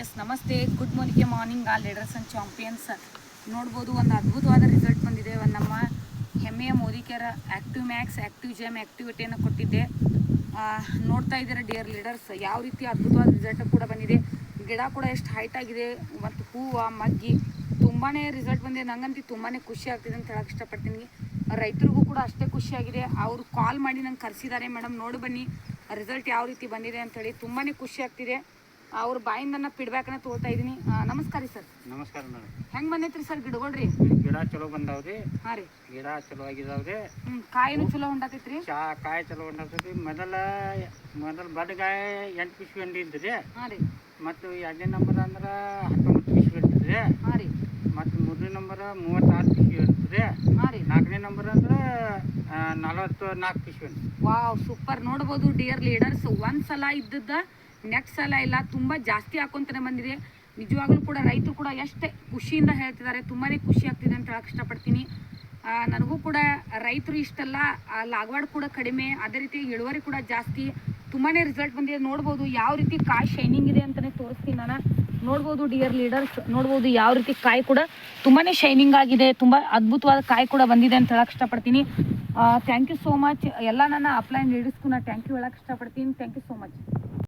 S ನಮಸ್ತೆ, good morning all leaders and champions. ನೋಡ್ಬೋದು ಒಂದು ಅದ್ಭುತವಾದ ರಿಸಲ್ಟ್ ಬಂದಿದೆ. ಒಂದು ನಮ್ಮ ಹೆಮ್ಮೆಯ ಮೋದಿಕೇರ ಆ್ಯಕ್ಟಿವ್ ಮ್ಯಾಕ್ಸ್, ಆ್ಯಕ್ಟಿವ್ ಜೆಮ್ ಆ್ಯಕ್ಟಿವಿಟಿಯನ್ನು ಕೊಟ್ಟಿದ್ದೆ. ನೋಡ್ತಾ ಇದ್ದೀರಾ ಡಿಯರ್ ಲೀಡರ್ಸ್, ಯಾವ ರೀತಿ ಅದ್ಭುತವಾದ ರಿಸಲ್ಟ್ ಕೂಡ ಬಂದಿದೆ. ಗಿಡ ಕೂಡ ಎಷ್ಟು ಹೈಟ್ ಆಗಿದೆ ಮತ್ತು ಹೂವು ಮಗ್ಗಿ ತುಂಬಾ ರಿಸಲ್ಟ್ ಬಂದಿದೆ. ನಂಗಂತೂ ತುಂಬಾ ಖುಷಿ ಆಗ್ತಿದೆ ಅಂತ ಹೇಳಕ್ಕೆ ಇಷ್ಟಪಡ್ತೀನಿ. ರೈತರಿಗೂ ಕೂಡ ಅಷ್ಟೇ ಖುಷಿಯಾಗಿದೆ. ಅವರು ಕಾಲ್ ಮಾಡಿ ನಂಗೆ ಕರೆಸಿದ್ದಾರೆ, ಮೇಡಮ್ ನೋಡಿ ಬನ್ನಿ ರಿಸಲ್ಟ್ ಯಾವ ರೀತಿ ಬಂದಿದೆ ಅಂತೇಳಿ. ತುಂಬಾ ಖುಷಿ ಆಗ್ತಿದೆ. ಅವ್ರ ಬಾಯಿಂದ ಫೀಡ್ಬ್ಯಾಕ್ನ ತೊಗೊಳ್ತಾ ಇದ್ದೀನಿ. ನಮಸ್ಕಾರ ರೀ ಸರ್. ನಮಸ್ಕಾರ ಮೇಡಮ್. ಹೆಂಗೆ ಬಂದೈತ್ರಿ ಸರ್ ಗಿಡಗಳ್ರಿ? ಗಿಡ ಚಲೋ ಬಂದಾವ್ರಿ. ಹಾಂ ರೀ, ಗಿಡ ಚಲೋ ಆಗಿದಾವ್ರಿ. ಕಾಯಿನೂ ಚಲೋ ಹೊಂಡತೈತ್ರಿ. ಕಾಯಿ ಚಲೋ ಹೊಂಡತೈತಿ. ಮೊದಲ ಬಡ್ಗಾಯಿ 8 ಪಿಸ್ವಿ ಅಂಡಿದ್ರಿ. ಹಾಂ ರೀ. ಮತ್ತು 2ನೇ ನಂಬರ್ ಅಂದ್ರೆ 19 ಪಿಸ್ವಿ ಇರ್ತದ್ರಿ. ಹಾಂ ರೀ. ಮತ್ತು 3ನೇ ನಂಬರ್ 36 ಪಿಸ್ವಿ ಇರ್ತದ್ರಿ. ಹಾಂ ರೀ. 4ನೇ ನಂಬರ್ ಅಂದ್ರೆ 44 ಪಿಸ್ವಿ. Wow, super. ನೋಡ್ಬೋದು ಡಿಯರ್ ಲೀಡರ್ಸ್, ಒಂದು ಸಲ ಇದ್ದದ್ದ ನೆಕ್ಸ್ಟ್ ಸಲ ಇಲ್ಲ, ತುಂಬ ಜಾಸ್ತಿ ಹಾಕೊಂತಾನೆ ಬಂದಿದೆ. ನಿಜವಾಗ್ಲೂ ಕೂಡ ರೈತರು ಕೂಡ ಎಷ್ಟು ಖುಷಿಯಿಂದ ಹೇಳ್ತಿದ್ದಾರೆ. ತುಂಬಾ ಖುಷಿ ಆಗ್ತಿದೆ ಅಂತ ಹೇಳಕ್ಕೆ ಇಷ್ಟಪಡ್ತೀನಿ. ನನಗೂ ಕೂಡ ರೈತರು ಇಷ್ಟಲ್ಲ, ಲಾಗವಾಡ್ ಕೂಡ ಕಡಿಮೆ, ಅದೇ ರೀತಿ ಇಳುವರಿ ಕೂಡ ಜಾಸ್ತಿ. ತುಂಬಾ ರಿಸಲ್ಟ್ ಬಂದಿದೆ. ನೋಡ್ಬೋದು ಯಾವ ರೀತಿ ಕಾಯಿ ಶೈನಿಂಗ್ ಇದೆ ಅಂತಲೇ ತೋರಿಸ್ತೀನಿ ನಾನು. ನೋಡ್ಬೋದು ಡಿಯರ್ ಲೀಡರ್ಸ್, ನೋಡ್ಬೋದು ಯಾವ ರೀತಿ ಕಾಯಿ ಕೂಡ ತುಂಬಾ ಶೈನಿಂಗ್ ಆಗಿದೆ. ತುಂಬ ಅದ್ಭುತವಾದ ಕಾಯಿ ಕೂಡ ಬಂದಿದೆ ಅಂತ ಹೇಳಕ್ಕೆ ಇಷ್ಟಪಡ್ತೀನಿ. Thank you so much. ಎಲ್ಲ ನನ್ನ ಅಪ್ಲೈನ್ ಲೀಡರ್ಸ್ಗೂ ನಾನು ಥ್ಯಾಂಕ್ ಯು ಹೇಳಕ್ಕೆ ಇಷ್ಟಪಡ್ತೀನಿ. Thank you so much.